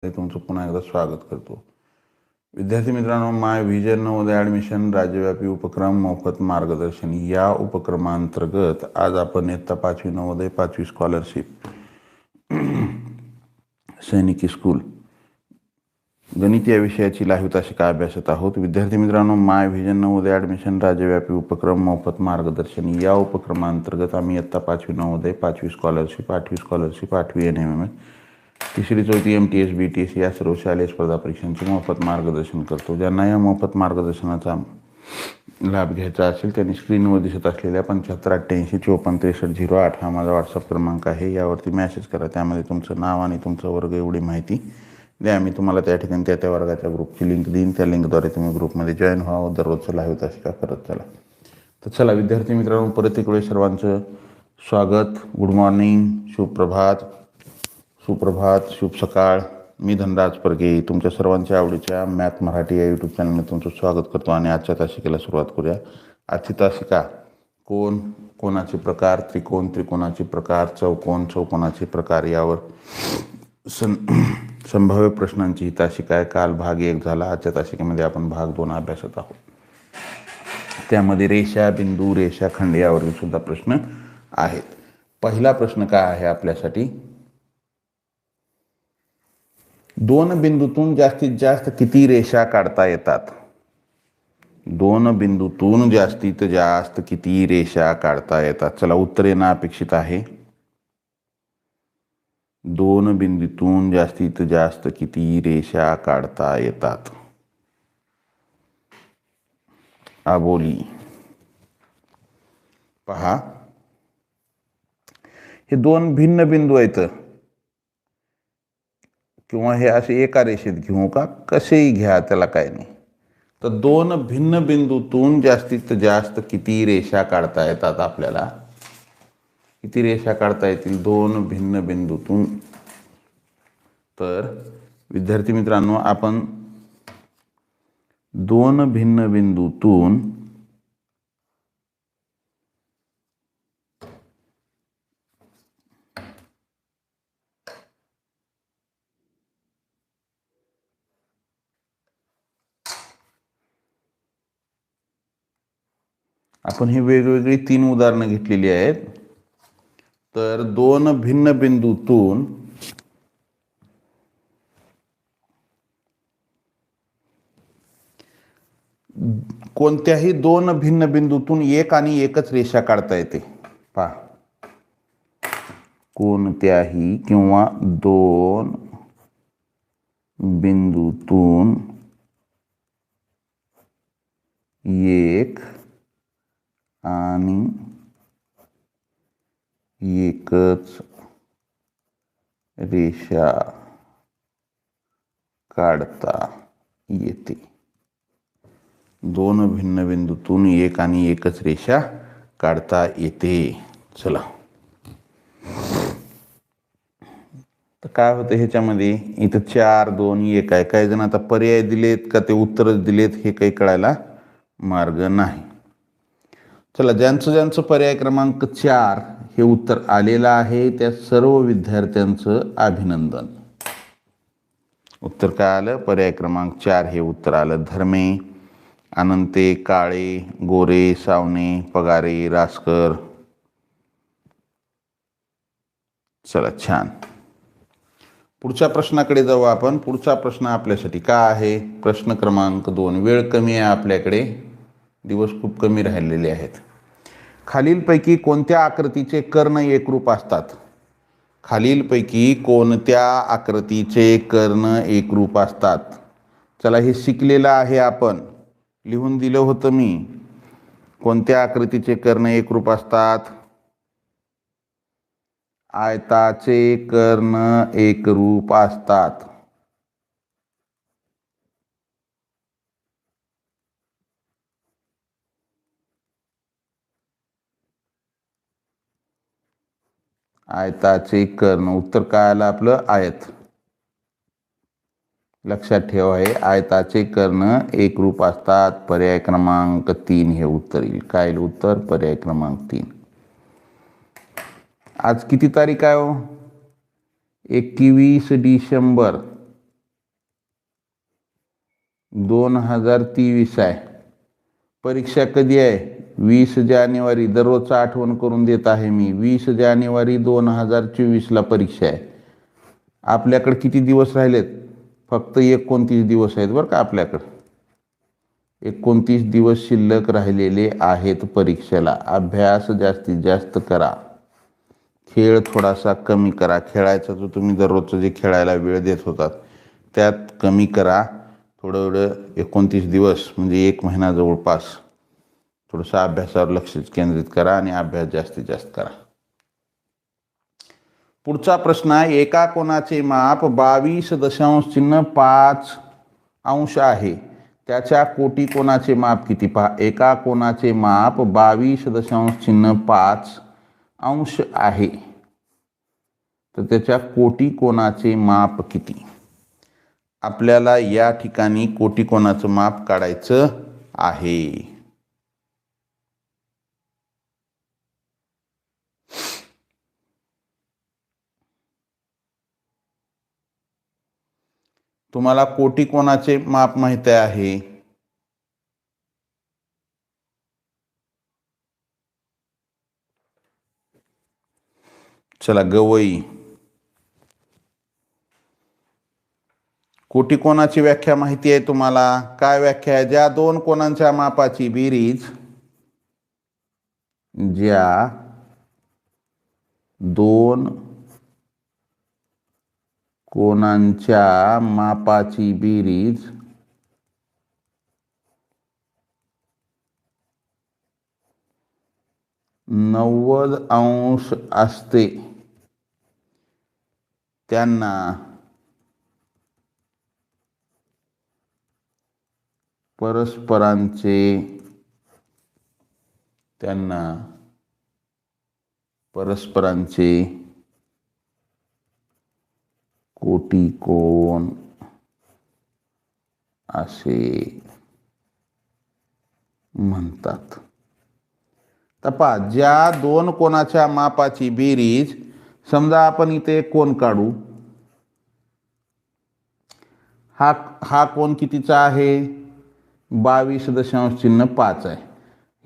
तुमचं पुन्हा एकदा स्वागत करतो. विद्यार्थी मित्रांनो, माय व्हिजन नवोदय ॲडमिशन राज्यव्यापी उपक्रम मोफत मार्गदर्शन या उपक्रमांतर्गत आज आपण इयत्ता 5वी नवोदय 5वी स्कॉलरशिप सैनिकी स्कूल गणित या विषयाची लाईव्ह तासिका अभ्यासत आहोत. विद्यार्थी मित्रांनो, माय व्हिजन नवोदय ॲडमिशन राज्यव्यापी उपक्रम मोफत मार्गदर्शन या उपक्रमांतर्गत आम्ही इयत्ता 5वी नवोदय 5वी स्कॉलरशिप 8वी स्कॉलरशिप 8वी NMM तिसरी चौथी MTS BTS या सर्व शालेय स्पर्धा परीक्षांचे मोफत मार्गदर्शन करतो. ज्यांना या मोफत मार्गदर्शनाचा लाभ घ्यायचा असेल त्यांनी स्क्रीनवर दिसत असलेल्या 7588546308 हा माझा व्हॉट्सअप क्रमांक आहे. यावरती मॅसेज करा. त्यामध्ये तुमचं नाव आणि तुमचा वर्ग एवढी माहिती द्या. मी तुम्हाला त्या ठिकाणी त्या वर्गाच्या ग्रुपची लिंक देईन. त्या लिंकद्वारे तुम्ही ग्रुपमध्ये जॉईन व्हावं. दररोजचं लाईव्ह तासिका करत चला. तर चला विद्यार्थी मित्रांनो, परत एक वेळ सर्वांचं स्वागत. गुड मॉर्निंग, सुप्रभात, शुभ सकाळ. मी धनराज परगे तुमच्या सर्वांच्या आवडीच्या मॅथ मराठी या यूट्यूब चॅनलमध्ये तुमचं स्वागत करतो आणि आजच्या तासिकेला सुरुवात करूया. आजची तासिका कोणाचे प्रकार, त्रिकोणाचे प्रकार, चौकोनाचे प्रकार यावर संभाव्य प्रश्नांची ही तासिका आहे. काल भाग 1 झाला. आजच्या तासिकेमध्ये आपण भाग 2 अभ्यासत आहोत. त्यामध्ये रेषा, बिंदू, रेषाखंड यावरील सुद्धा प्रश्न आहेत. पहिला प्रश्न काय आहे आपल्यासाठी? दोन बिंदूतून जास्तीत जास्त किती रेषा काढता येतात? दोन बिंदूतून जास्तीत जास्त किती रेषा काढता येतात? चला, उत्तर येणं अपेक्षित आहे. दोन बिंदूतून जास्तीत जास्त किती रेषा काढता येतात? आबोली. पहा, हे दोन भिन्न बिंदू आहेत किंवा हे असे एका रेषेत घेऊ का, कसेही घ्या, त्याला काय नाही. तर दोन भिन्न बिंदूतून जास्तीत जास्त किती रेषा काढता येतात? आपल्याला किती रेषा काढता येतील दोन भिन्न बिंदूतून? तर विद्यार्थी मित्रांनो, आपण दोन भिन्न बिंदूतून आपण ही वेगवेगळी 3 उदाहरणं घेतलेली आहेत. तर दोन भिन्न बिंदूतून कोणत्याही दोन भिन्न बिंदूतून एक आणि एकच रेषा काढता येते. पहा, कोणत्याही किंवा दोन बिंदूतून एक आणि एकच रेषा काढता येते. दोन भिन्न बिंदूतून एक आणि एकच रेषा काढता येते. चला, तर काय होतं ह्याच्यामध्ये? इथं 4, 2, 1 आहे. काही जण आता पर्याय दिलेत का ते उत्तरच दिलेत हे काही कळायला मार्ग नाही. चला, ज्यांचं पर्याय क्रमांक 4 हे उत्तर आलेलं आहे त्या सर्व विद्यार्थ्यांचं अभिनंदन. उत्तर काय आलं? पर्याय क्रमांक 4 हे उत्तर आलं. धर्मे, अनंते, काळे, गोरे, सावने, पगारे, रासकर. चला, छान. पुढच्या प्रश्नाकडे जाऊ आपण. पुढचा प्रश्न आपल्यासाठी काय आहे? प्रश्न क्रमांक 2. वेळ कमी आहे आपल्याकडे, दिवस खूप कमी राहिलेले आहेत. खालीलपैकी कोणत्या आकृतीचे कर्ण एकरूप असतात? खालीलपैकी कोणत्या आकृतीचे कर्ण एकरूप असतात? चला, हे शिकलेलं आहे आपण, लिहून दिलं होतं मी. कोणत्या आकृतीचे कर्ण एकरूप असतात? आयताचे कर्ण एकरूप असतात. आयताचे कर्ण. उत्तर काय आलं आपलं? आयत. लक्षात ठेवा, हे आयताचे कर्ण एकरूप असतात. पर्याय क्रमांक 3 हे उत्तर येईल. काय येईल उत्तर? पर्याय क्रमांक 3. आज किती तारीख आहे हो? 21 डिसेंबर 2023 आहे. परीक्षा कधी आहे? 20 जानेवारी. दररोजचं आठवण करून देत आहे मी. 20 जानेवारी 2024ला परीक्षा आहे. आपल्याकडे किती दिवस राहिलेत? फक्त 29 दिवस आहेत बरं का आपल्याकडं. 29 दिवस शिल्लक राहिलेले आहेत परीक्षेला. अभ्यास जास्तीत जास्त करा. खेळ थोडासा कमी करा. खेळायचा जो तुम्ही दररोजचं जे खेळायला वेळ देत होतात त्यात कमी करा. थोडं 29 दिवस म्हणजे 1 महिना जवळपास थोडंसं अभ्यासावर लक्ष केंद्रित करा आणि अभ्यास जास्तीत जास्त करा. पुढचा प्रश्न आहे, एका कोनाचे माप 22.5 अंश आहे. त्याच्या कोटी कोनाचे माप किती? पहा, एका कोनाचे माप 22.5 अंश आहे तर त्याच्या कोटी कोनाचे माप किती? आपल्याला या ठिकाणी कोटी कोनाचं माप काढायचं आहे. तुम्हाला कोटी कोनाचे माप माहित आहे? चला, गवई. कोटी कोनाची व्याख्या माहिती आहे तुम्हाला? काय व्याख्या आहे? ज्या दोन कोनांच्या मापाची बेरीज, ज्या दोन कोनांच्या मापाची बेरीज 90 अंश असते त्यांना परस्परांचे कोटी कोन असे म्हणतात. तर पहा, ज्या दोन कोनाच्या मापाची बेरीज, समजा आपण इथे एक कोन काढू. हा कोन कितीचा आहे? 22.5 आहे.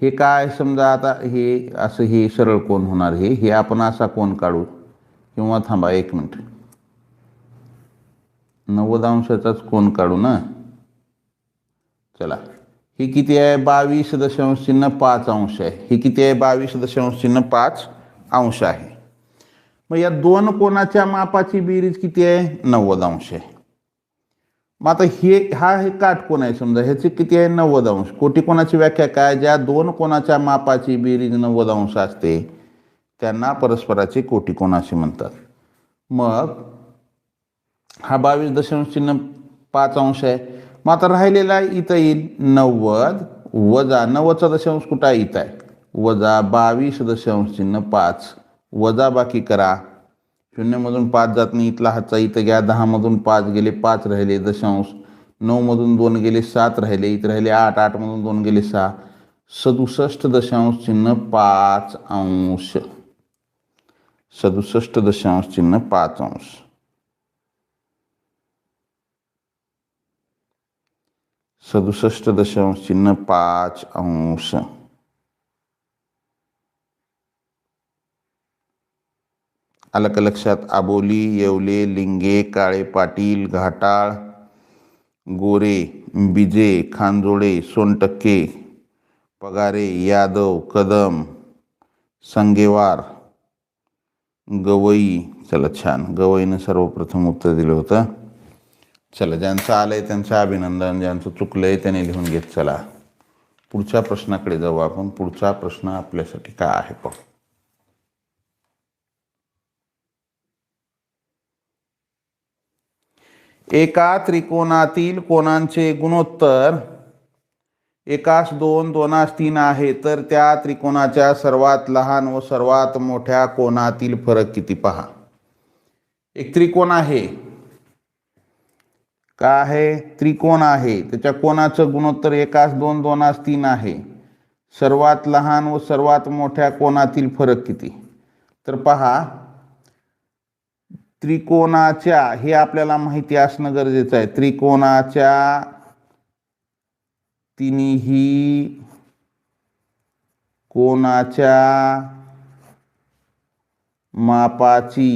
हे काय, समजा आता हे असं हे सरळ कोन होणार. हे आपण असा कोन काढू, किंवा थांबा 1 मिनिट, 90 अंशाचाच कोन काढू ना. चला, हे किती आहे? 22.5 अंश आहे. हे किती आहे? 22.5 अंश आहे. मग या दोन कोनाच्या मापाची बेरीज किती आहे? 90 अंश आहे. मग आता हे काटकोन आहे समजा, ह्याचे किती आहे? 90 अंश. कोटी कोनाची व्याख्या काय? ज्या दोन कोनाच्या मापाची बेरीज 90 अंश असते त्यांना परस्पराचे कोटी कोन असे म्हणतात. मग हा 22.5 अंश आहे. मग आता राहिलेला इथं येईल 90 वजा 90चा दशांश कुठं आहे? इथं आहे. वजा 22.5 वजा बाकी करा. 0 मधून 5 जात नाही, इथला हातचा इथं घ्या. 10 मधून 5 गेले, 5 राहिले दशांश. 9 मधून 2 गेले, 7 राहिले, इथं राहिले 8. 8 मधून 2 गेले 6. 67.5 अंश. 67.5 अंश. 67.5 अंश. आलं का लक्षात? आबोली, येवले, लिंगे, काळे पाटील, घाटाळ, गोरे, बिजे, खांजोळे, सोनटक्के, पगारे, यादव, कदम, संगेवार, गवई. चला, छान. गवईनं सर्वप्रथम उत्तर दिलं होतं. चला, ज्यांचं आलंय त्यांचं अभिनंदन. ज्यांचं चुकलंय त्याने लिहून घेत. चला, पुढच्या प्रश्नाकडे जाऊ आपण. पुढचा प्रश्न आपल्यासाठी काय आहे पाहू. एका त्रिकोणातील कोनांचे गुणोत्तर 1:2, 2:3 आहे, तर त्या त्रिकोणाच्या सर्वात लहान व सर्वात मोठ्या कोनातील फरक किती? पहा, एक त्रिकोण आहे. काय आहे? त्रिकोण आहे. त्याच्या कोनाचं गुणोत्तर 1:2, 2:3 आहे. सर्वात लहान व सर्वात मोठ्या कोनातील फरक किती? तर पहा, त्रिकोणाच्या, हे आपल्याला माहिती असणं गरजेचं आहे. त्रिकोणाच्या तिन्ही कोनाच्या मापाची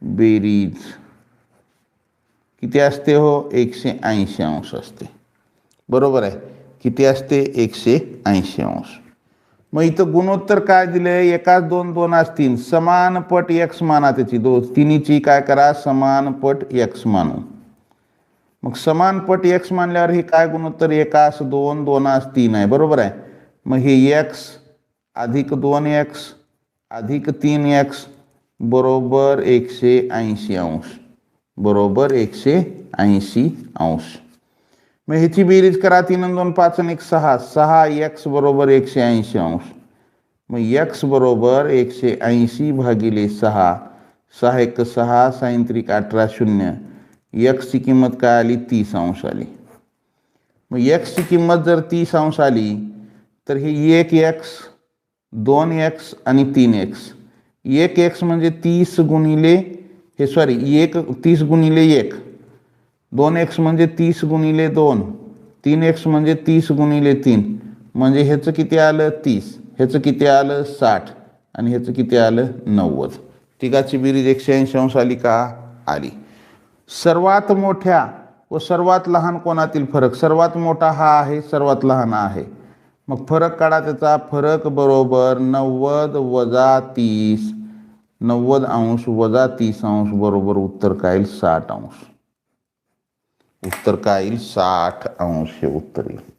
बेरीज किती असते हो 180 अंश असते. बरोबर आहे. किती असते 180 अंश. मग इथं गुणोत्तर काय दिले? एकाच दोन दोनास तीन समान पट एक्स माना त्याची तिन्हीची काय करा समान पट एक्स मानू. मग समान पट एक्स मानल्यावर हे काय गुणोत्तर एकास दोन दोनास तीन आहे. बरोबर आहे. मग हे एक्स अधिक 2x अधिक 3x बरोबर 180 अंश बरोबर 180 अंश. मग ह्याची बेरीज करा 3 आणि 2 5 आणि 1 6 6x बरोबर 180 अंश. मग x बरोबर 180 भागिले 6 6 1 6 साइन त्रिक 18 0 x ची किंमत काय आली 30 अंश आली. मग x ची किंमत जर 30 अंश आली तर हे 1x 2x आणि 3x 1x म्हणजे 30 गुणिले हे सॉरी 30 गुणिले 1 2x म्हणजे 30 गुणिले 2 3x म्हणजे 30 गुणिले 3 म्हणजे ह्याचं किती आलं 30 ह्याचं किती आलं 60 आणि ह्याचं किती आलं 90. तिघाची बेरीज 180 अंश आली का? आली. सर्वात मोठ्या व सर्वात लहान कोनातील फरक सर्वात मोठा हा आहे सर्वात लहान आहे. मग फरक काढा त्याचा. फरक बरोबर 90 वजा 30 90 अंश वजा 30 अंश बरोबर उत्तर काय येईल 60 अंश. उत्तर काय येईल 60 अंश हे उत्तर येईल.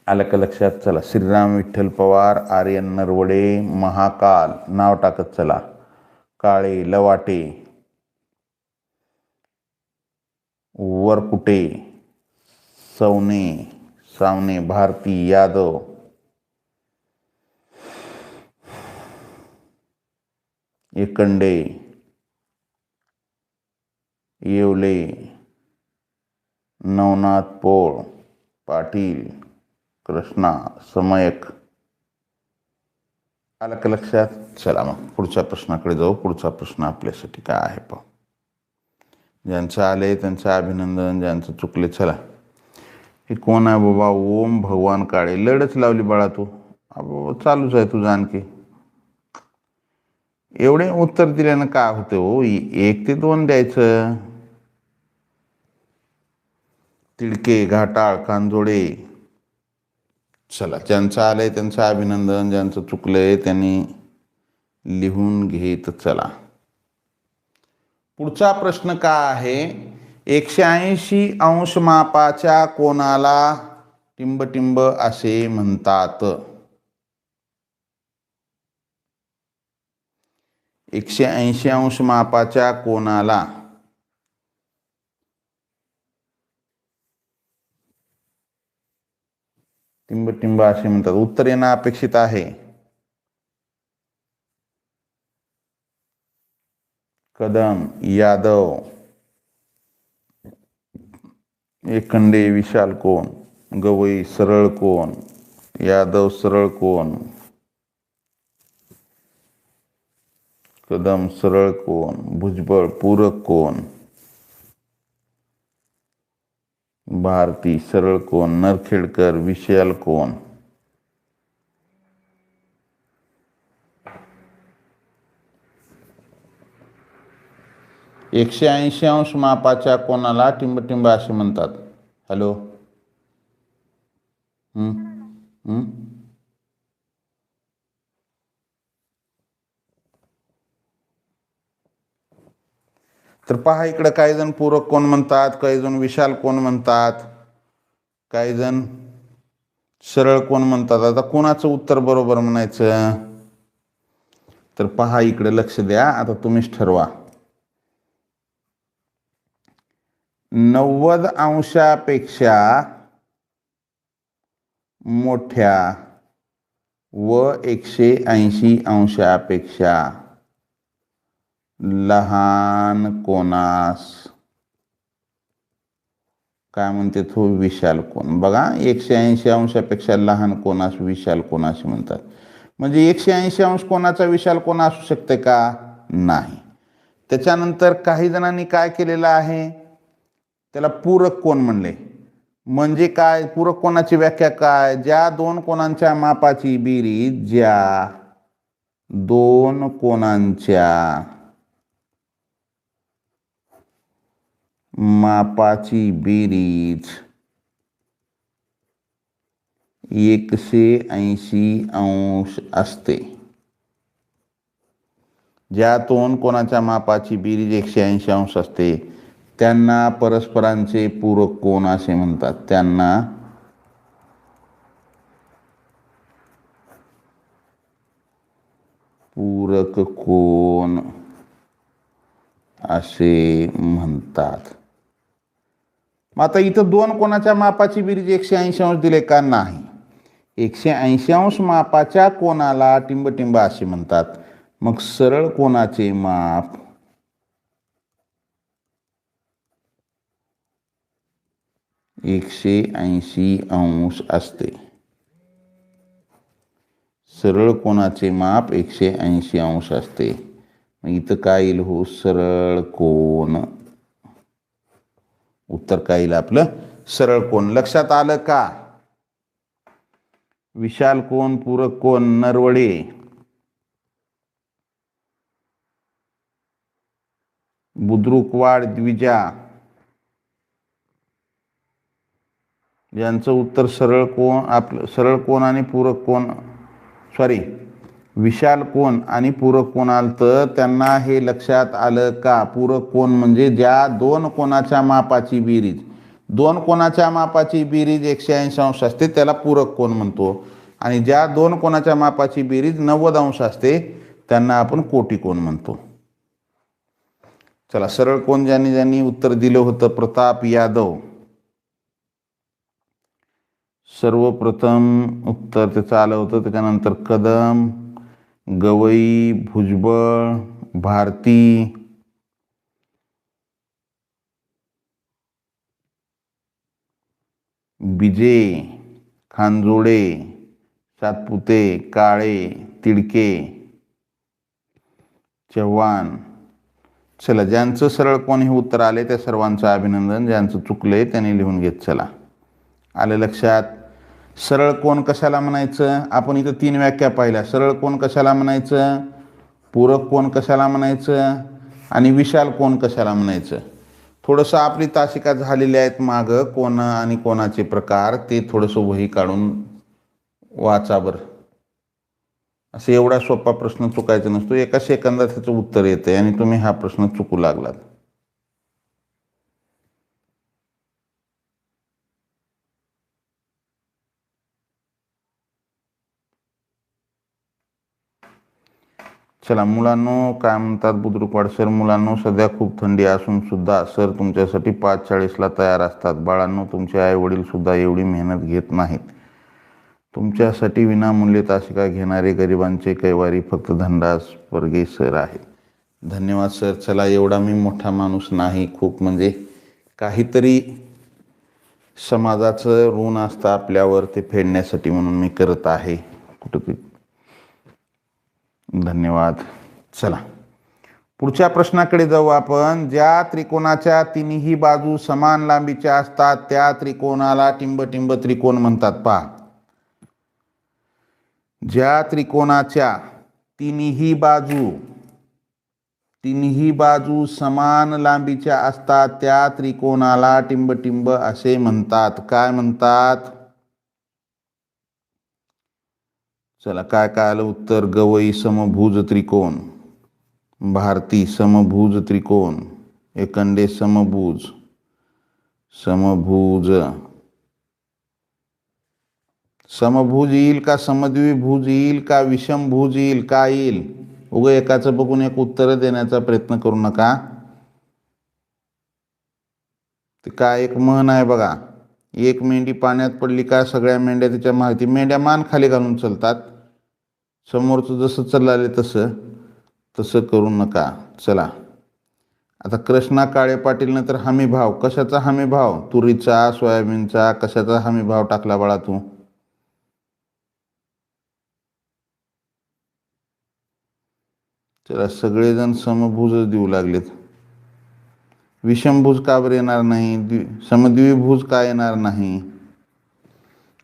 आलं का लक्षात? चला. श्रीराम विठ्ठल पवार आर्यन नरवडे महाकाल नाव टाकत चला. काळे लवाटे वरकुटे सवने सावने भारती यादव एकंडे येवले नवनाथ पोळ पाटील कृष्णा समयक. आलं का लक्षात? चला मग पुढच्या प्रश्नाकडे जाऊ. पुढचा प्रश्न आपल्यासाठी काय आहे पाहू. ज्यांचं आले त्यांचं अभिनंदन, ज्यांचं चुकले. चला. हे कोण आहे बाबा? ओम भगवान काळे. लढच लावली बाळा तू. चालूच आहे तुझं आणखी. एवढे उत्तर दिल्यानं काय होते हो? 1 ते 2 द्यायचं. तिडके घाटाळ कांजोडे. चला. ज्यांचं आलंय त्यांचं अभिनंदन, ज्यांचं चुकलंय त्यांनी लिहून घेत चला. पुढचा प्रश्न काय आहे? 180 अंश मापाच्या कोनाला टिंबटिंब असे म्हणतात. 180 अंश मापाच्या कोनाला टिंबटिंब असे म्हणतात. उत्तर येणं अपेक्षित आहे. कदम यादव एकंडे विशाल कोण गवई सरळ कोण यादव सरळ कोण कदम सरळ कोण भुजबळ पूरक कोण भारती सरळ कोण नरखेडकर विशाल कोण. एकशे 180 अंश मापाच्या कोनाला टिंबटिंब असे म्हणतात. हॅलो. तर पहा इकडे काही जण पूरक कोण म्हणतात, काही जण विशाल कोण म्हणतात, काही जण सरळ कोण म्हणतात. आता कोणाचं उत्तर बरोबर म्हणायचं? तर पहा इकडे लक्ष द्या. आता तुम्हीच ठरवा. 90 अंशापेक्षा मोठ्या व 180 अंशापेक्षा लहान कोनास काय म्हणते तो विशाल कोन. बघा 180 अंशापेक्षा लहान कोनास विशाल कोन असे म्हणतात. म्हणजे 180 अंश कोनाचा विशाल कोन असू शकते का? नाही. त्याच्यानंतर काही जणांनी काय केलेलं आहे, त्याला पूरक कोन म्हणले. म्हणजे काय? पूरक कोनाची व्याख्या काय? ज्या दोन कोनांच्या मापाची बेरीज, ज्या दोन कोनांच्या मापाची बेरीज 180 अंश असते. ज्या दोन कोनाच्या मापाची बेरीज 180 अंश असते त्यांना परस्परांचे पूरक कोन असे म्हणतात. त्यांना पूरक कोन असे म्हणतात. मग आता इथं दोन कोनाच्या मापाची बेरीज 180 अंश दिले का? नाही. 180 अंश मापाच्या कोनाला टिंबटिंब असे म्हणतात. मग सरळ कोनाचे माप एकशे 180 अंश असते. सरळ कोनाचे माप 180 अंश असते. मग इथं काय येईल हो? सरळ कोन. उत्तर काय येईल आपलं? सरळ कोन. लक्षात आलं का? विशाल कोन, पूरक कोन, नरवडे, बुद्रुकवाड, द्विजा यांचं उत्तर सरळ कोन. आपलं सरळ कोन आणि पूरक कोन, विशाल कोन आणि पूरक कोन आलं. तर त्यांना हे लक्षात आलं का? पूरक कोन म्हणजे ज्या दोन कोनाच्या मापाची बेरीज, दोन कोनाच्या मापाची बेरीज 180 अंश असते त्याला पूरक कोन म्हणतो. आणि ज्या दोन कोनाच्या मापाची बेरीज 90 अंश असते त्यांना आपण कोटी कोन म्हणतो. चला, सरळ कोन ज्यांनी ज्यांनी उत्तर दिलं होतं, प्रताप यादव. सर्वप्रथम उत्तर त्याचं आलं होतं. त्याच्यानंतर कदम, गवई, भुजबळ, भारती, बिजे, खानजोडे, सातपुते, काळे, तिडके, चव्हाण. चला, ज्यांचं सरळ कोन हे उत्तर आले त्या सर्वांचं अभिनंदन. ज्यांचं चुकलंय त्यांनी लिहून घेत चला. आलं लक्षात? सरळ कोन कशाला म्हणायचं? आपण इथं 3 व्याख्या पाहिल्या. सरळ कोन कशाला म्हणायचं, पूरक कोन कशाला म्हणायचं आणि विशाल कोन कशाला म्हणायचं. थोडंसं आपली तासिका झालेली आहेत मागं, कोन आणि कोनाचे प्रकार. ते थोडंसं वही काढून वाचा बरं. असं एवढा सोपा प्रश्न चुकायचा नसतो. एका सेकंदात त्याचं उत्तर येते आणि तुम्ही हा प्रश्न चुकू लागलात. चला मुलांनो, काय म्हणतात बुद्रुकवाड सर? मुलांनो, सध्या खूप थंडी असून सुद्धा सर तुमच्यासाठी 5:40ला तयार असतात. बाळांनो, तुमचे आई वडील सुद्धा एवढी मेहनत घेत नाहीत. तुमच्यासाठी विनामूल्य तासिका घेणारे गरिबांचे कैवारी फक्त धनराज परगे सर आहेत. धन्यवाद सर. चला, एवढा मी मोठा माणूस नाही. खूप म्हणजे काहीतरी समाजाचं ऋण असतं आपल्यावर, ते फेडण्यासाठी म्हणून मी करत आहे कुठंतरी. धन्यवाद. चला, पुढच्या प्रश्नाकडे जाऊ आपण. ज्या त्रिकोणाच्या तिन्ही बाजू समान लांबीच्या असतात त्या त्रिकोणाला टिंबटिंब त्रिकोण म्हणतात. पहा, ज्या त्रिकोणाच्या तिन्ही बाजू समान लांबीच्या असतात त्या त्रिकोणाला टिंबटिंब असे म्हणतात. काय म्हणतात? चला, काय काय आलं उत्तर? गवई समभुज त्रिकोण, भारती समभुज त्रिकोण, एकंडे समभुज, समभुज येईल का समद्विभुज येईल का विषमभुज येईल? काय येईल? उगा एकाचं बघून एक उत्तर देण्याचा प्रयत्न करू नका. ते काय एक म्हण आहे बघा, एक मेंढी पाण्यात पडली का सगळ्या मेंढ्या तिच्या माहिती. मेंढ्या मान खाली घालून चलतात. समोरचं जसं चालले तसं करू नका. चला, आता कृष्णा काळे पाटील नंतर हमी भाव. कशाचा हमी भाव? तुरीचा, सोयाबीनचा. कशाचा हमी भाव टाकला बाळा तू? चला, सगळेजण समभुज देऊ लागलेत. विषमभुज का बरं येणार नाही, समद्विभुज का येणार नाही?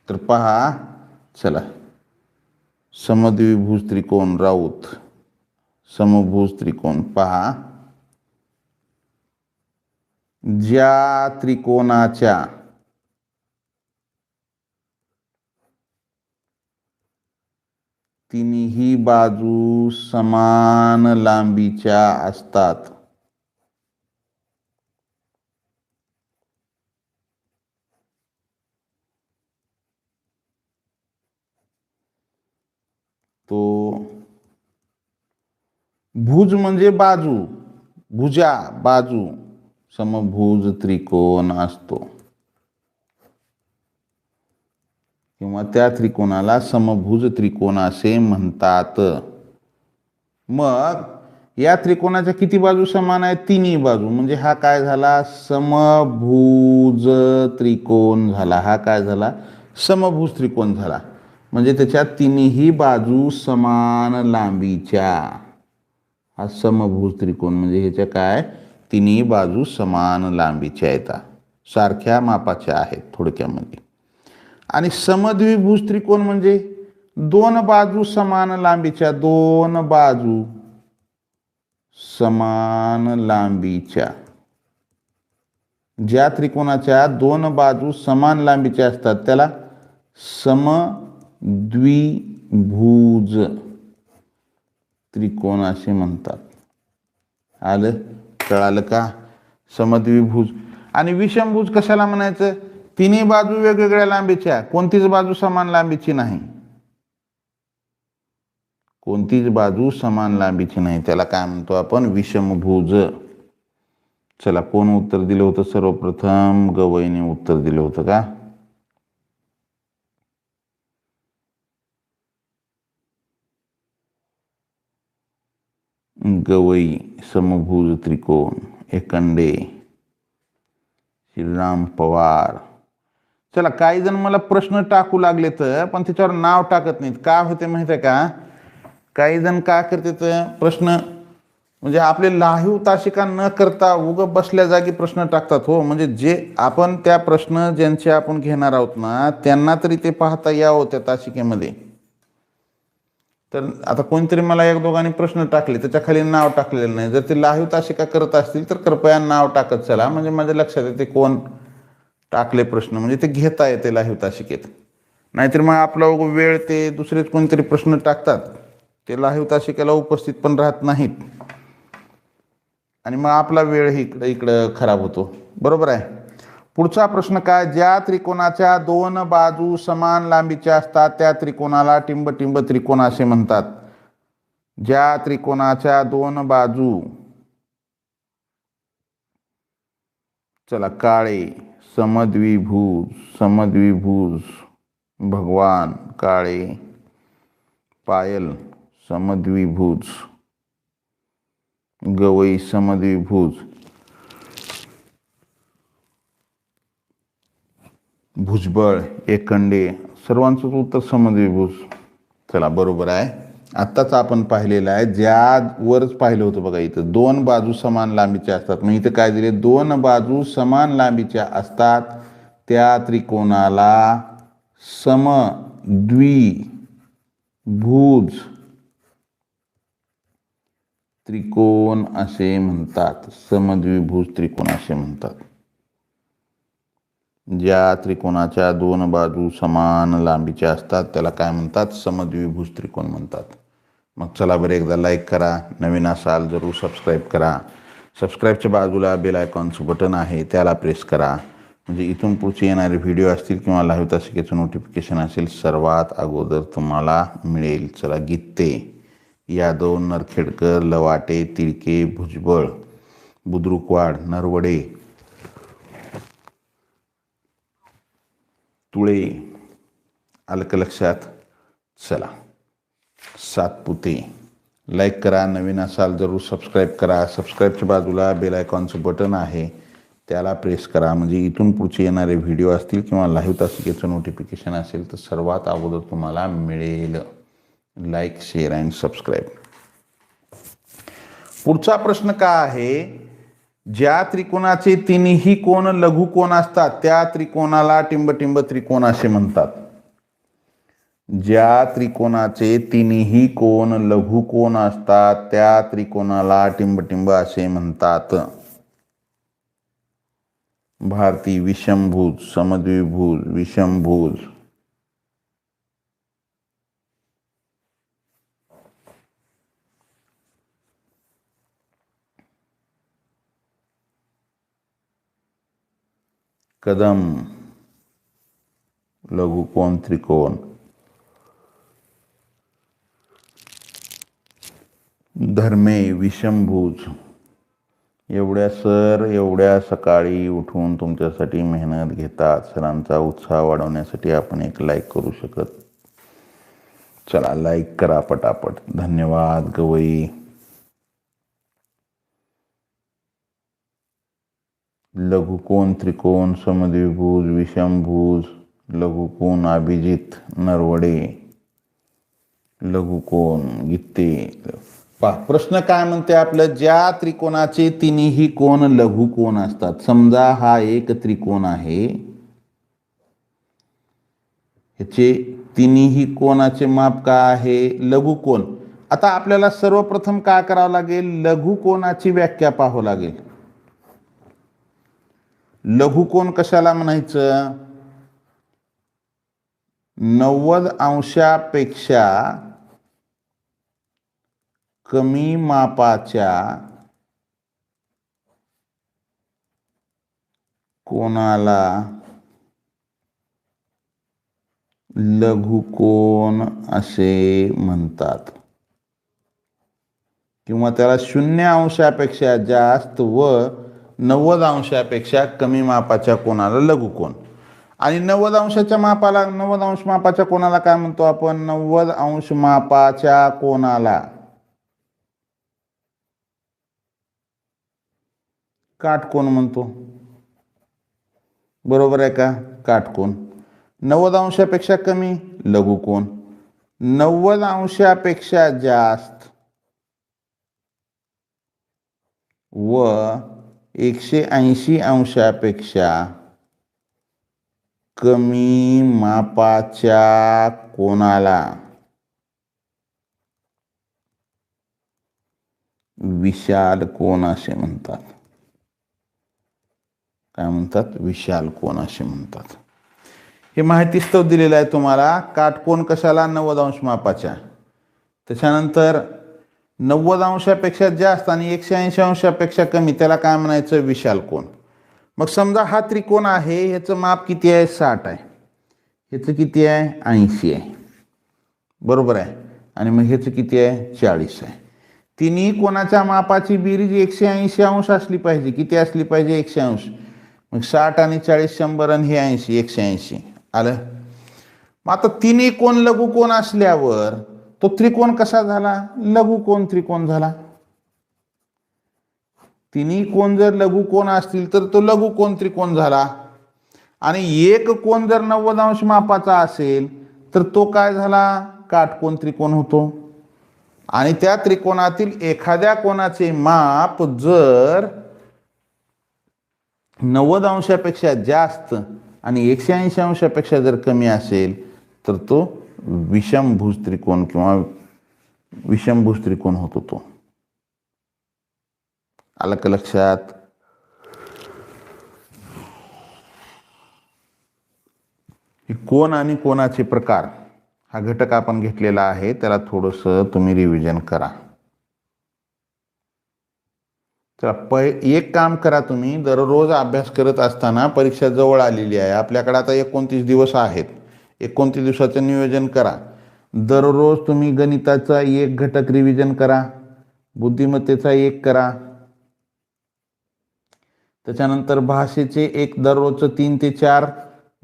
तर पहा, चला, समद्विभुज त्रिकोण राऊत, समभुज त्रिकोण पहा, ज्या त्रिकोणाच्या तिन्ही बाजू समान लांबीच्या असतात तो भुज म्हणजे बाजू, भुजा बाजू समभुज त्रिकोण असतो किंवा त्या त्रिकोणाला समभुज त्रिकोण असे म्हणतात. मग या त्रिकोणाच्या किती बाजू समान आहेत? तिन्ही बाजू. म्हणजे हा काय झाला? समभुज त्रिकोण झाला. हा काय झाला? समभुज त्रिकोण झाला. म्हणजे त्याच्या तिन्ही बाजू समान लांबीच्या, हा समभुज त्रिकोण. म्हणजे ह्याच्या काय? तिन्ही बाजू समान लांबीच्या आहेत, सारख्या मापाच्या आहेत थोडक्यामध्ये. आणि समद्विभुज त्रिकोण म्हणजे दोन बाजू समान लांबीच्या, दोन बाजू समान लांबीच्या. ज्या त्रिकोणाच्या दोन बाजू समान लांबीच्या असतात त्याला समद्विभुज त्रिकोण असे म्हणतात. आलं? कळालं का? समद्विभुज. आणि विषमभुज कशाला म्हणायचं? तिन्ही बाजू वेगवेगळ्या लांबीच्या, कोणतीच बाजू समान लांबीची नाही, कोणतीच बाजू समान लांबीची नाही, त्याला काय म्हणतो आपण? विषमभुज. चला, कोण उत्तर दिलं होतं? सर्वप्रथम गवईने उत्तर दिलं होतं का? गवई, समभुज त्रिकोण, एकंडे, श्रीराम पवार. चला, काही जण मला प्रश्न टाकू लागले तर पण त्याच्यावर नाव टाकत नाहीत. का होते माहिती आहे का? काही जण काय करते तर प्रश्न म्हणजे आपले लाहीव तासिका न करता उग बसल्या जागी प्रश्न टाकतात. हो, म्हणजे जे आपण त्या प्रश्न ज्यांचे आपण घेणार आहोत ना त्यांना तरी ते पाहता यावं त्या तासिकेमध्ये. तर आता कोणतरी मला एक दोघांनी प्रश्न टाकले, त्याच्या खाली नाव टाकलेलं नाही. जर ते लाहीव तासिका करत असतील तर कृपया नाव टाकत चला, म्हणजे माझ्या लक्षात येते कोण टाकले प्रश्न, म्हणजे ते घेता येते लाहीव तासिकेत. नाहीतर मग आपला वेळ ते दुसरेच कोणतरी प्रश्न टाकतात, ते लाहीव तासिकेला उपस्थित पण राहत नाहीत आणि मग आपला वेळ इकडं खराब होतो. बरोबर आहे. पुढचा प्रश्न काय? ज्या त्रिकोणाच्या दोन बाजू समान लांबीच्या असतात त्या त्रिकोणाला टिंबटिंब त्रिकोण असे म्हणतात. ज्या त्रिकोणाच्या दोन बाजू, चला, काळे, समद्विभुज, समद्विभुज, भगवान काळे, पायल समद्विभुज, गवई समद्विभुज, भुजबळ, एकंडे, सर्वांचंच उत्तर समद्विभुज. चला, बरोबर आहे. आत्ताच आपण पाहिलेलं आहे, ज्यावरच पाहिलं होतं बघा, इथं दोन बाजू समान लांबीच्या असतात. मग इथं काय दिले? दोन बाजू समान लांबीच्या असतात त्या त्रिकोणाला समद्विभुज त्रिकोण असे म्हणतात. समद्विभुज त्रिकोण असे म्हणतात. ज्या त्रिकोणाच्या दोन बाजू समान लांबीच्या असतात त्याला काय म्हणतात? समद्विभुज त्रिकोण म्हणतात. मग चला बरं, एकदा लाईक करा, नवीन असाल जरूर सबस्क्राईब करा. सबस्क्राईबच्या बाजूला बेल आयकॉनचं बटन आहे त्याला प्रेस करा, म्हणजे इथून पुढचे येणारे व्हिडिओ असतील किंवा लाईव्ह तासिकेचं नोटिफिकेशन असेल सर्वात अगोदर तुम्हाला मिळेल. चला, गीते, यादव, नरखेडकर, लवाटे, तिळके, भुजबळ, बुद्रुकवाड, नरवडे, तुळे. आलं का लक्षात? चला, सातपुते. लाईक करा, नवीन असाल जरूर सबस्क्राईब करा. सबस्क्राईबच्या बाजूला बेल आयकॉनचं बटन आहे त्याला प्रेस करा, म्हणजे इथून पुढचे येणारे व्हिडिओ असतील किंवा लाईव्ह तासिकेचं नोटिफिकेशन असेल तर सर्वात अगोदर तुम्हाला मिळेल. Like, share and subscribe. पुढचा प्रश्न काय आहे? ज्या त्रिकोणाचे तिन्ही कोन लघुकोन असतात त्या त्रिकोणाला टिंबटिंब त्रिकोण असे म्हणतात. ज्या त्रिकोणाचे तिन्ही कोन लघुकोन असतात त्या त्रिकोणाला टिंबटिंब असे म्हणतात. भारती विषमभुज, समद्विभुज, विषमभुज. कदम लघुकोन त्रिकोण. धर्मे विषमभुज. एवढ्या सकाळी उठून तुमच्यासाठी मेहनत घेतात. सरांचा उत्साह वाढवण्यासाठी आपण एक लाईक करू शकत. चला लाईक करा पटापट. धन्यवाद गवई. लघुकोन त्रिकोण, समद्विभुज, विषमभुज, लघुकोन अभिजित नरवडे, लघुकोन गीते. प्रश्न काय म्हणते आपलं, ज्या त्रिकोणाचे तिन्ही कोन लघुकोन असतात. समजा हा एक त्रिकोण आहे, ह्याचे तिन्ही कोनाचे माप काय आहे, लघुकोन. आता आपल्याला सर्वप्रथम काय करावं लागेल, लघुकोनाची व्याख्या पाहावं लागेल. लघुकोन कशाला म्हणायचं, 90 अंशापेक्षा कमी मापाच्या कोनाला लघुकोन असे म्हणतात. किंवा त्याला 0 अंशापेक्षा जास्त व 90 अंशापेक्षा कमी मापाच्या कोनाला लघुकोन. आणि 90 अंशाच्या मापाला, 90 अंश मापाच्या कोनाला काय म्हणतो आपण, 90 अंश मापाच्या कोनाला काटकोन म्हणतो. बरोबर आहे का, काटकोन. 90 अंशापेक्षा कमी लघुकोन, 90 अंशापेक्षा जास्त व 180 अंशापेक्षा कमी मापाच्या कोनाला विशाल कोन असे म्हणतात. काय म्हणतात, विशाल कोन असे म्हणतात. हे माहिती स्तव दिलेलं आहे तुम्हाला. काटकोन कशाला, 90 अंश मापाच्या. त्याच्यानंतर 90 अंशापेक्षा जास्त आणि 180 अंशापेक्षा कमी, त्याला काय म्हणायचं, विशाल कोन. मग समजा हा त्रिकोण आहे, ह्याचं माप किती आहे, 60 आहे. ह्याचं किती आहे, 80 आहे. बरोबर आहे. आणि मग ह्याचं किती आहे, 40 आहे. तिन्ही कोणाच्या मापाची बेरीज 180 अंश असली पाहिजे. किती असली पाहिजे, 100 अंश. मग 60 आणि 40 100 आणि हे 80, 180 आलं. मग आता तिन्ही कोण लघुकोन असल्यावर तो त्रिकोण कसा झाला, लघुकोन त्रिकोण झाला. तिन्ही कोण जर लघुकोन असतील तर तो लघुकोन त्रिकोण झाला. आणि एक कोण जर 90 अंश मापाचा असेल तर तो काय झाला, काटकोन त्रिकोण होतो. आणि त्या त्रिकोणातील एखाद्या कोणाचे माप जर 90 अंशापेक्षा जास्त आणि 180 अंशापेक्षा जर कमी असेल तर तो विषमभुज त्रिकोण किंवा विषमभुज त्रिकोण होतो तो. आलं का लक्षात. कोन आणि कोनाचे प्रकार हा घटक आपण घेतलेला आहे, त्याला थोडंसं तुम्ही रिव्हिजन करा. चला एक काम करा, तुम्ही दररोज अभ्यास करत असताना परीक्षा जवळ आलेली आहे, आपल्याकडे आता 29 दिवस आहेत. 29 दिवसाचं नियोजन करा. दररोज तुम्ही गणिताचा एक घटक रिव्हिजन करा, बुद्धिमत्तेचा एक करा, त्याच्यानंतर भाषेचे एक दररोजचं 3 ते 4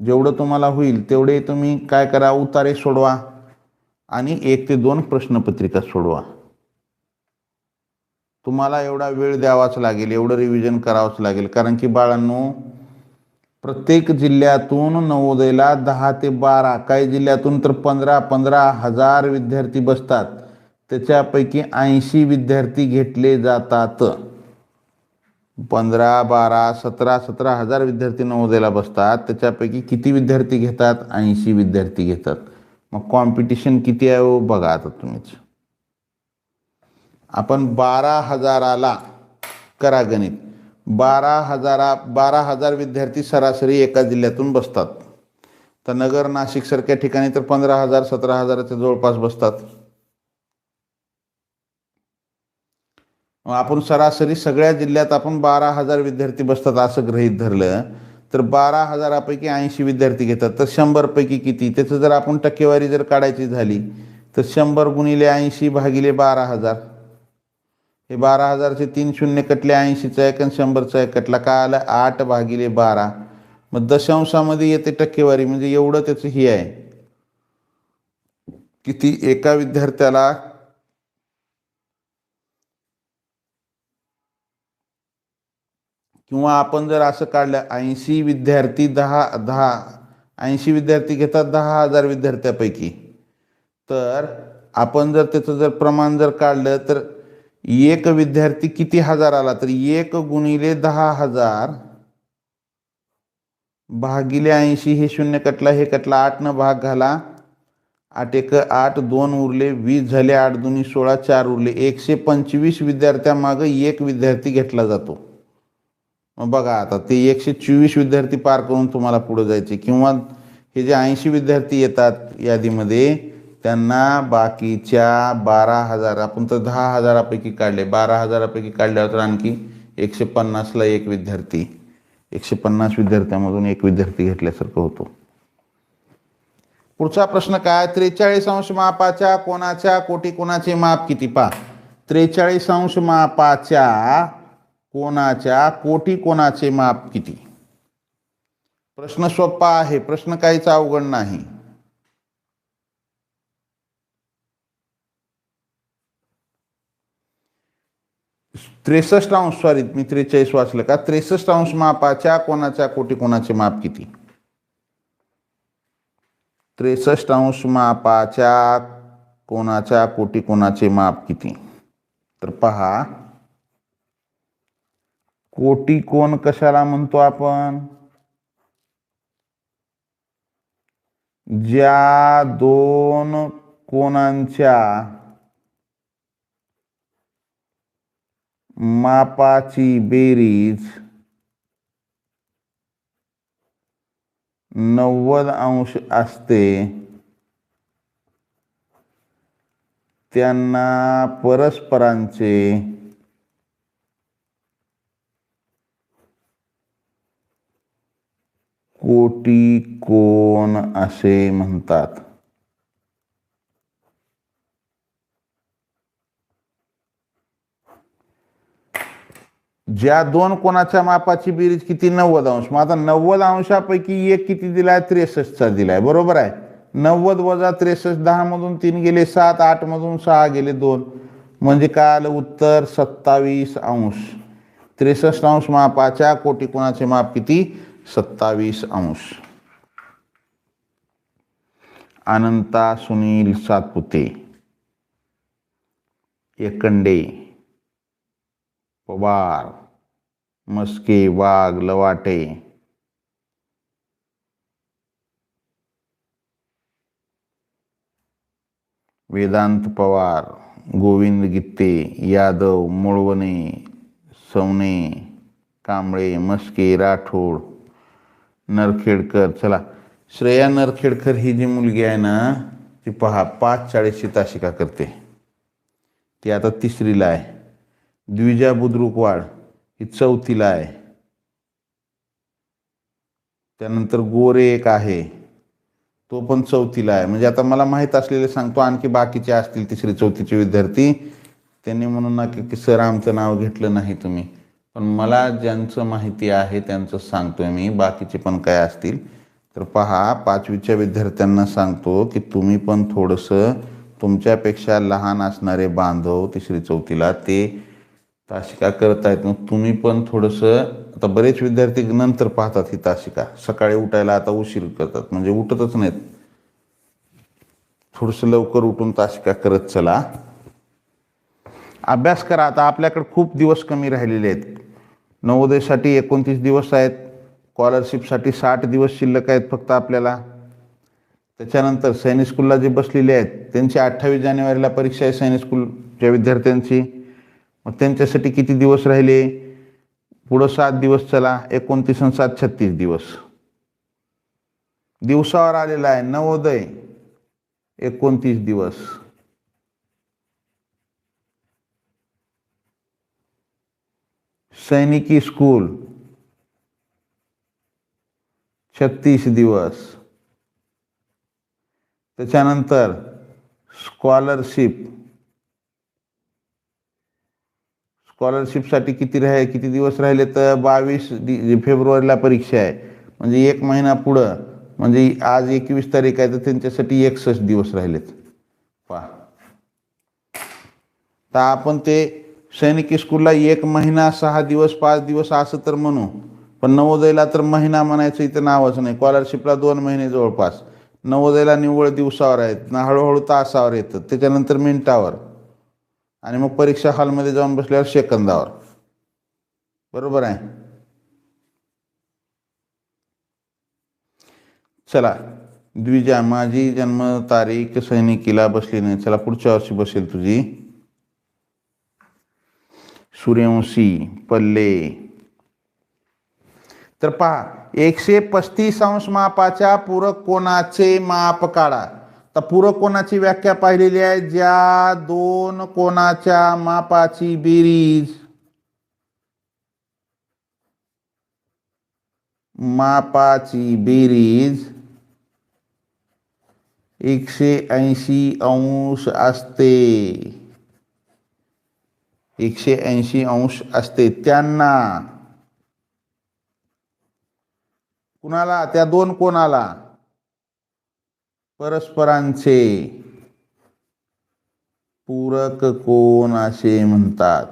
जेवढं तुम्हाला होईल तेवढे तुम्ही काय करा, उतारे सोडवा आणि 1 ते 2 प्रश्नपत्रिका सोडवा. तुम्हाला एवढा वेळ द्यावाच लागेल, एवढं रिव्हिजन करावंच लागेल. कारण की बाळांनो, प्रत्येक जिल्ह्यातून नवोदयला 10 ते 12, काही जिल्ह्यातून तर 15 हजार विद्यार्थी बसतात. त्याच्यापैकी 80 विद्यार्थी घेतले जातात. 15, 12, 17 विद्यार्थी नवोदयाला बसतात. त्याच्यापैकी किती विद्यार्थी घेतात? 80 विद्यार्थी घेतात. मग कॉम्पिटिशन किती आहे हो बघा आता तुम्हीच. आपण 12,000ला करा गणित. 12,000 विद्यार्थी सरासरी एका जिल्ह्यातून बसतात. तर नगर, नाशिक सारख्या ठिकाणी तर 15,000, 17,000च्या जवळपास बसतात. आपण सरासरी सगळ्या जिल्ह्यात आपण 12,000 विद्यार्थी बसतात असं गृहीत धरलं तर 12,000पैकी 80 विद्यार्थी घेतात. तर 100पैकी किती? त्याचं जर आपण टक्केवारी जर काढायची झाली तर 100 गुणिले 80 भागिले 12,000. हे 12,000चे 3 शून्य कटले, 80चा एक आणि 100चा एक कटला. काय आलं? 8/12. मग दशांशामध्ये येते टक्केवारी, म्हणजे एवढं त्याचं हे आहे. किती? एका विद्यार्थ्याला किंवा आपण जर असं काढलं 80 विद्यार्थी 80 विद्यार्थी घेतात 10,000 विद्यार्थ्यापैकी. तर आपण जर त्याचं जर प्रमाण जर काढलं तर एक विद्यार्थी किती हजार आला? तर 1 गुणिले 10,000 भागिले 80. हे शून्य कटला, हे कटला, 8 न भाग घाला. 8 1 8, 2 उरले, 20 झाले, 8 2 16, 4 उरले. 125 विद्यार्थ्यामागं एक विद्यार्थी घेतला जातो. मग बघा आता ते 124 विद्यार्थी पार करून तुम्हाला पुढे जायचे. किंवा हे जे 80 विद्यार्थी येतात यादीमध्ये त्यांना बाकीच्या 12,000, आपण तर 10,000पैकी काढले, 12,000पैकी काढल्यावर तर आणखी 150ला एक विद्यार्थी, 150 विद्यार्थ्यांमधून एक विद्यार्थी घेतल्यासारखं होतो. पुढचा प्रश्न काय? 43 अंश मापाच्या कोनाच्या कोटी कोनाचे माप किती? पहा, 43 अंश मापाच्या कोनाच्या कोटी कोनाचे माप किती? प्रश्न सोपा आहे, प्रश्न काहीच अवघड नाही. मी 43 वाचलं का? 63 अंश मापाच्या कोनाच्या कोटी कोनाचे माप किती? 63 अंश मापाच्या कोनाच्या कोटी कोनाचे माप किती? तर पहा, कोटी कोण कशाला म्हणतो आपण? ज्या दोन कोनांच्या मापाची बेरीज 90 अंश असते त्यांना परस्परांचे कोटी कोन असे म्हणतात. ज्या दोन कोणाच्या मापाची बेरीज किती? 90 अंश. मग आता 90 अंशापैकी एक किती दिलाय? 63चा दिलाय, बरोबर आहे. 90 वजा 63, 10 मधून 3 गेले 7, 8 मधून 6 गेले 2, म्हणजे काय आलं उत्तर? 27 अंश. 63 अंश मापाच्या कोटी कोणाचे माप किती? 27 अंश. अनंता सुनील सातपुते, एकंडे, पवार, मस्के, वाघ, लवाटे, वेदांत पवार, गोविंद गित्ते, यादव, मुळवणे, सवणे, कांबळे, मस्के, राठोड, नरखेडकर. चला, श्रेया नरखेडकर ही जी मुलगी आहे ना, ती पहा 5:40ची तासिका करते. ती आता 3रीला आहे. द्विजा बुद्रुकवाड ही 4थीला आहे. त्यानंतर गोरे एक आहे, तो पण 4थीला आहे. म्हणजे आता मला माहीत असलेले सांगतो, आणखी बाकीचे असतील 3री 4थीचे विद्यार्थी. त्यांनी म्हणून ना की सर आमचं नाव घेतलं नाही तुम्ही, पण मला ज्यांचं माहिती आहे त्यांचं सांगतोय मी. बाकीचे पण काय असतील तर पहा, 5वीच्या विद्यार्थ्यांना सांगतो की तुम्ही पण थोडंसं तुमच्यापेक्षा लहान असणारे बांधव 3री 4थीला ते तासिका करतायत. मग तुम्ही पण थोडंसं, आता बरेच विद्यार्थी नंतर पाहतात ही तासिका, सकाळी उठायला आता उशीर करतात, म्हणजे उठतच नाहीत. थोडंसं लवकर उठून तासिका करत चला, अभ्यास करा. आता आपल्याकडे खूप दिवस कमी राहिलेले आहेत. नवोदयसाठी 29 दिवस आहेत. स्कॉलरशिपसाठी 60 दिवस शिल्लक आहेत फक्त आपल्याला. त्याच्यानंतर सैनिक स्कूलला जे बसलेले आहेत त्यांची 28 जानेवारीला परीक्षा आहे सैनिक स्कूलच्या विद्यार्थ्यांची. मग त्यांच्यासाठी किती दिवस राहिले? पुढं 7 दिवस. चला 29 आणि 7 36 दिवस. दिवसावर आलेला आहे नवोदय 29 दिवस. सैनिकी स्कूल 36 दिवस. त्याच्यानंतर स्कॉलरशिपसाठी किती दिवस राहिले? तर 22 फेब्रुवारीला परीक्षा आहे, म्हणजे 1 महिना पुढं. म्हणजे आज 21 तारीख आहे, तर त्यांच्यासाठी 61 दिवस राहिलेत. पहा, तर आपण ते सैनिकी स्कूलला 1 महिना 6 दिवस 5 दिवस असं तर म्हणू, पण नवोदयला तर महिना म्हणायचं इथं नावच नाही. स्कॉलरशिपला 2 महिने जवळपास. नवोदयला निव्वळ दिवसावर आहेत ना, हळूहळू तासावर येतं, त्याच्यानंतर मिनिटावर, आणि मग परीक्षा हॉलमध्ये जाऊन बसल्यावर सेकंदावर. बरोबर आहे. चला, द्विजा माझी जन्मतारीख सैनिकीला बसली नाही. चला पुढच्या वर्षी बसेल तुझी. सूर्यवंशी पल्ले. तर पहा, 135 अंश मापाच्या पूरक कोनाचे माप काढा. तर पूरक कोनाची व्याख्या पाहिलेली आहे. ज्या दोन कोनाच्या मापाची बेरीज 180 अंश असते, 180 अंश असते, त्यांना, कुणाला? त्या दोन कोनाला परस्परांचे पूरक कोन असे म्हणतात.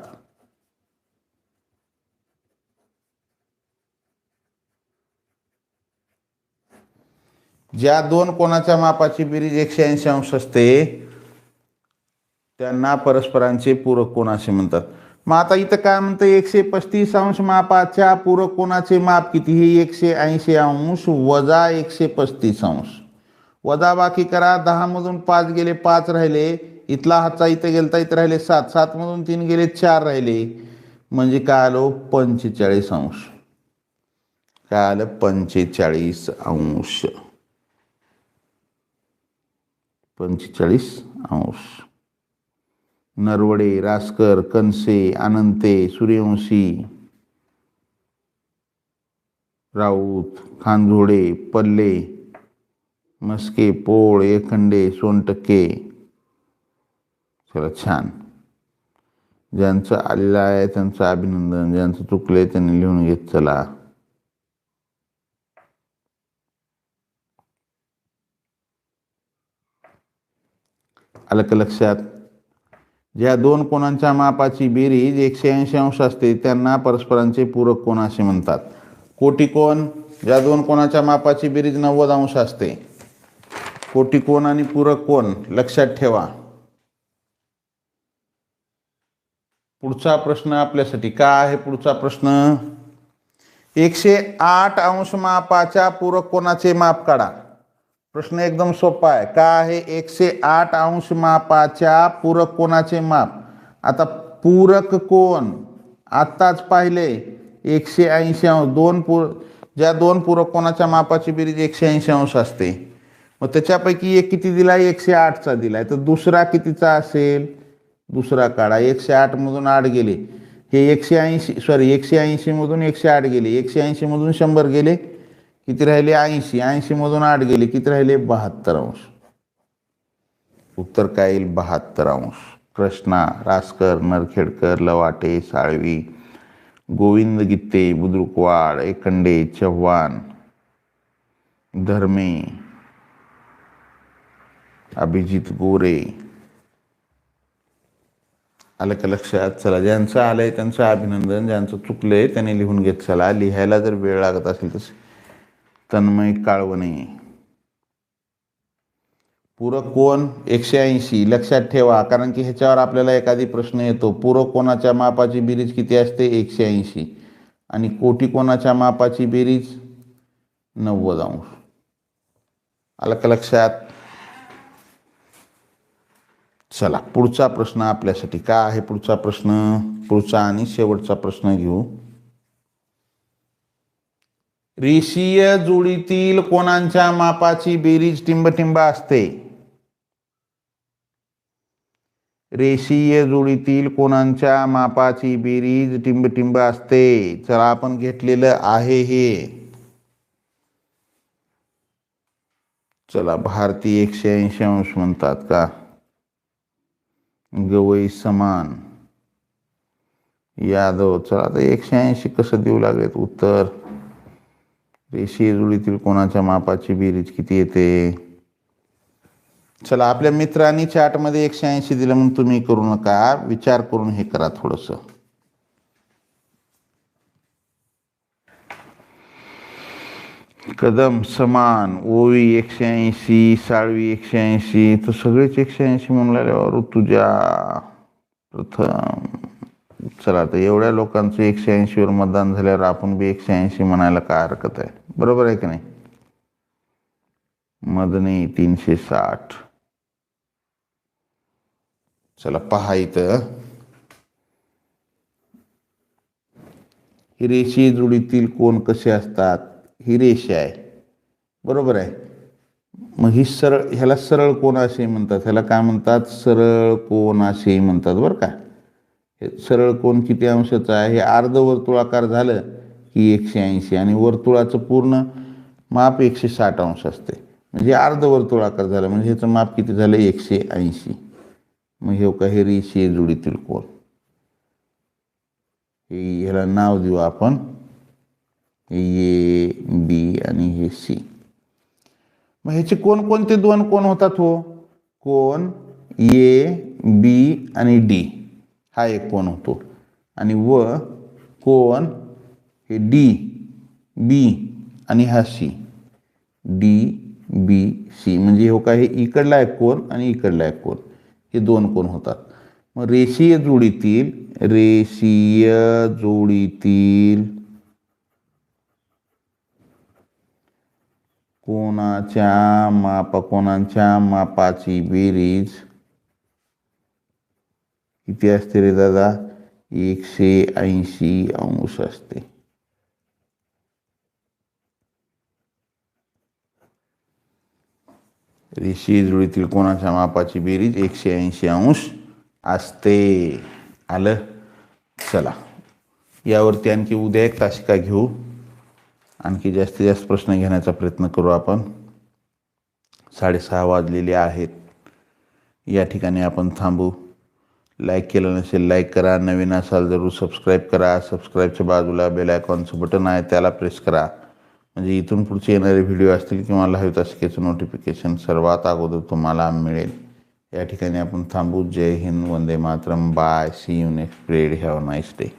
ज्या दोन कोनाच्या मापाची बेरीज 180 अंश असते त्यांना परस्परांचे पूरक कोन असे म्हणतात. मग आता इथं काय म्हणतं? 135 अंश मापाच्या पूरक कोनाचे माप किती? हे 180 अंश वजा 135 अंश. वजा बाकी करा. 10 मधून 5 गेले, 5 राहिले. इथला हातचा इथं गेलता, इथं राहिले 7. 7 मधून 3 गेले, 4 राहिले. म्हणजे काय आलो? 45 अंश. काय आलं? 45 अंश. 45 अंश. नरवडे, रासकर, कनसे, अनंते, सूर्यवंशी, राऊत, खानझोडे, पल्ले, मस्के, पोळ, एकंडे, सोनटक्के. चला छान. ज्यांचं आलेलं आहे त्यांचं अभिनंदन, ज्यांचं चुकले त्यांनी लिहून घेत चला. आलं का लक्षात? ज्या दोन कोनांच्या मापाची बेरीज 180 अंश असते त्यांना परस्परांचे पूरक कोन असे म्हणतात. कोटिकोन, ज्या दोन कोनाच्या मापाची बेरीज 90 अंश असते. कोटिकोन आणि पूरक कोन लक्षात ठेवा. पुढचा प्रश्न आपल्यासाठी काय आहे? पुढचा प्रश्न, 108 अंश मापाच्या पूरक कोनाचे माप काढा. प्रश्न एकदम सोपा आहे. काय आहे? 108 अंश मापाच्या पूरक कोनाचे माप. आता पूरक कोन आत्ताच पाहिले 180 अंश. ज्या दोन पूरक कोनाच्या मापाची बेरीज 180 अंश असते, मग त्याच्यापैकी एक किती दिलाय? 108चा दिलाय. तर दुसरा कितीचा असेल? दुसरा काढा. 108 मधून 8 गेले, हे 180 मधून 108 गेले, 180 मधून 100 गेले, किती राहिले? 80. 80 मधून 8 गेले, किती राहिले? 72 अंश. उत्तर काय येईल? 72 अंश. कृष्णा, रासकर, नरखेडकर, लवाटे, साळवी, गोविंद गित्ते, बुद्रुकवाड, एकंडे, चव्हाण, धर्मे, अभिजित गोरे. आलं का लक्षात? चला, ज्यांचं आलंय त्यांचं अभिनंदन, ज्यांचं चुकलंय त्यांनी लिहून घेत चला. लिहायला जर वेळ लागत असेल तर तन्मय काळवणे. पूरक कोन 180 लक्षात ठेवा, कारण की ह्याच्यावर आपल्याला एखादी प्रश्न येतो. पूरक कोनाच्या मापाची बेरीज किती असते? 180. आणि कोटी कोणाच्या मापाची बेरीज 90 अंश. आलं का लक्षात? चला पुढचा प्रश्न आपल्यासाठी काय आहे? पुढचा प्रश्न, पुढचा आणि शेवटचा प्रश्न घेऊ. रेषीय जोडीतील कोणांच्या मापाची बेरीज टिंबटिंब असते. रेषीय जोडीतील कोणांच्या मापाची बेरीज टिंबटिंब असते. चला आपण घेतलेलं आहे हे. चला भारती 180 अंश म्हणतात का? गवई समान, यादव. चला आता 180 कसं देऊ लागलेत उत्तर? रेषीय जोडीतील कोणाच्या मापाची बेरीज किती येते? चला आपल्या मित्रांनी चॅटमध्ये 180 दिलं म्हणून तुम्ही करू नका, विचार करून हे करा थोडस. कदम समान, ओवी 180, साळवी 180, तर सगळेच 180 म्हणून लागल्यावर तुझ्या प्रथम. चला तर एवढ्या लोकांचं 180 वर मतदान झाल्यावर आपण बी 180 म्हणायला काय हरकत आहे? बरोबर आहे की नाही? मदनी 360. चला पहा इथं, ही रेषीय जोडीतील कोण कसे असतात? ही रेषा आहे, बरोबर आहे. मग ही सरळ, ह्याला सरळ कोण असे म्हणतात. ह्याला काय म्हणतात? सरळ कोण असे म्हणतात, बरं का. हे सरळ कोण किती अंशाचा आहे? हे अर्धवर्तुळाकार झालं की 180 आणि वर्तुळाचं पूर्ण माप 160 अंश असते. म्हणजे अर्धवर्तुळाकार झालं म्हणजे ह्याचं माप किती झालं? 180. मग हे का हे रेषीय जोडीतील कोण. ह्याला नाव देऊ आपण ए बी आणि हे सी. मग ह्याचे कोण कोणते दोन कोण होतात हो? कोण ए बी आणि डी हा एक कोण होतो, आणि व कोण हे डी बी आणि हा सी, डी बी सी. म्हणजे हो का हे इकडला एक कोण आणि इकडला एक कोण, हे दोन कोण होतात. मग रेषीय जोडीतील कोणाच्या मापाची बेरीज किती असते रे दादा? 180 अंश असते. रेषीय जोडीतील कोणाच्या मापाची बेरीज 180 अंश असते. आलं? चला यावरती आणखी उद्या एक तासिका घेऊ, आणखी जास्तीत जास्त प्रश्न घेण्याचा प्रयत्न करू आपण. 6:30 वाजलेले आहेत. या ठिकाणी आपण थांबू. लाईक केलं नसेल लाईक करा, नवीन असाल जरूर सबस्क्राईब करा. सबस्क्राईबच्या बाजूला बेल आयकॉनचं बटन आहे त्याला प्रेस करा, म्हणजे इथून पुढचे येणारे व्हिडिओ असतील किंवा लाईव्ह तासिकेचं नोटिफिकेशन सर्वात अगोदर तुम्हाला मिळेल. या ठिकाणी आपण थांबू. Jai Hind, Vande Mataram, bye, see you next period, have a nice day.